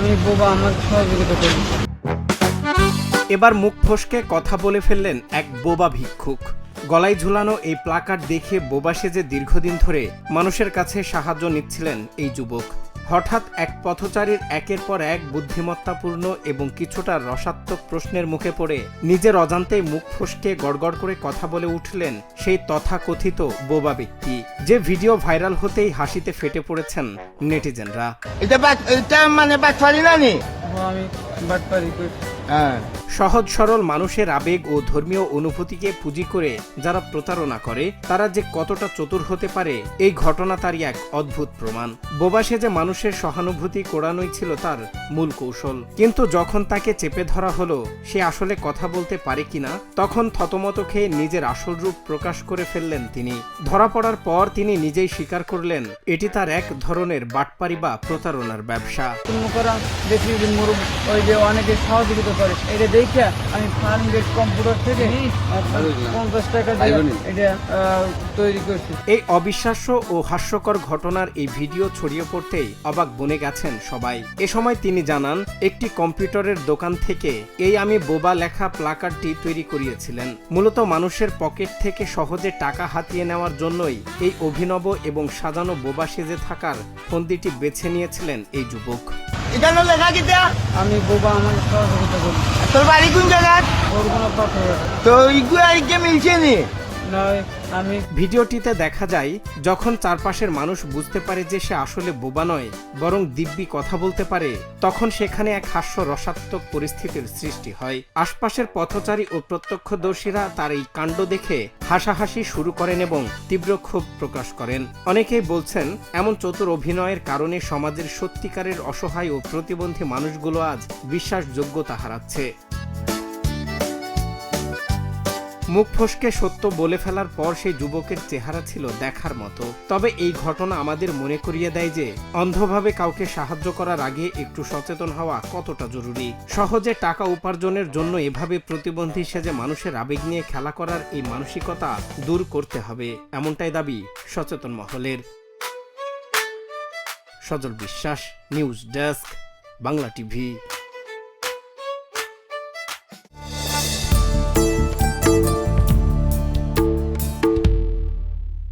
আমি বোবা, আমার সহযোগিতা করি। এবার মুখ ফসকে কথা বলে ফেললেন এক বোবা ভিক্ষুক। গলায় ঝুলানো এই প্লাকার্ড দেখে বোবা সেজে দীর্ঘদিন ধরে মানুষের কাছে সাহায্য নিচ্ছিলেন এই যুবক। হঠাৎ এক পথচারীর একের পর এক বুদ্ধিমত্তাপূর্ণ এবং কিছুটা রসাত্মক প্রশ্নের মুখে পড়ে নিজের অজান্তেই মুখ ফসকে গড়গড় করে কথা বলে উঠলেন সেই তথাকথিত বোবা ব্যক্তি, যে ভিডিও ভাইরাল হতেই হাসিতে ফেটে পড়েছেন নেটিজেনরা। এটা মানে বাটপারি না নি? আমি বাটপারি করি। সহজ সরল মানুষের আবেগ ও ধর্মীয় অনুভূতিকে পুঁজি করে যারা প্রতারণা করে তারা যে কতটা চতুর হতে পারে এই ঘটনা তারই এক অদ্ভুত প্রমাণ। বোবা সেজে মানুষের সহানুভূতি কোড়ানোই ছিল তার মূল কৌশল, কিন্তু যখন তাকে চেপে ধরা হলো সে আসলে কথা বলতে পারে কিনা, তখন থতমত খেয়ে নিজের আসল রূপ প্রকাশ করে ফেললেন তিনি। ধরা পড়ার পর তিনি নিজেই স্বীকার করলেন এটি তার এক ধরনের বাটপারি বা প্রতারণার ব্যবসা। দেখি ওই যে অনেকে সহযোগিতা করে, এটা দেখে আমি ফার্মগেট কম্পিউটার থেকে 50 টাকা দিয়ে এটা তৈরি করছি। এই অবিশ্বাস্য ও হাস্যকর ঘটনার এই ভিডিও ছড়িয়ে পড়তেই অবাক বনে গেছেন সবাই। এ সময় তিনি জানান একটি কম্পিউটারের দোকান থেকে এই আমি বোবা লেখা প্লাকার্ডটি তৈরি করিয়েছিলেন। মূলত মানুষের পকেট থেকে সহজে টাকা হাতিয়ে নেওয়ার জন্যই এই অভিনব এবং সাজানো বোবা সেজে থাকার ফন্দিটি বেছে নিয়েছিলেন এই যুবক। এখানে লেখা কিটা? আমি বোবা, আমার সহযোগিতা করি। তোর বাড়ি কোন জায়গা? ওরগুলো পাথর তো ইগুলো আর কে মিলছে নি? নয়। আমি ভিডিওটিতে দেখা যায় যখন চারপাশের মানুষ বুঝতে পারে যে সে আসলে বোবা নয় বরং দিব্যি কথা বলতে পারে, তখন সেখানে এক হাস্য রসাত্মক পরিস্থিতির সৃষ্টি হয়। আশপাশের পথচারী ও প্রত্যক্ষদর্শীরা তার এই কাণ্ড দেখে হাসাহাসি শুরু করেন এবং তীব্র ক্ষোভ প্রকাশ করেন। অনেকেই বলছেন এমন চতুর অভিনয়ের কারণে সমাজের সত্যিকারের অসহায় ও প্রতিবন্ধী মানুষগুলো আজ বিশ্বাসযোগ্যতা হারাচ্ছে। মুখ ফসকে সত্য বলে ফেলার পর সেই যুবকের চেহারা ছিল দেখার মতো। তবে এই ঘটনা আমাদের মনে করিয়ে দেয় যে অন্ধভাবে কাউকে সাহায্য করার আগে একটু সচেতন হওয়া কতটা জরুরি। সহজে টাকা উপার্জনের জন্য এভাবে প্রতিবন্ধী সেজে মানুষের আবেগ নিয়ে খেলা করার এই মানসিকতা দূর করতে হবে, এমনটাই দাবি সচেতন মহলের। সজল বিশ্বাস, নিউজ ডেস্ক, বাংলা টিভি।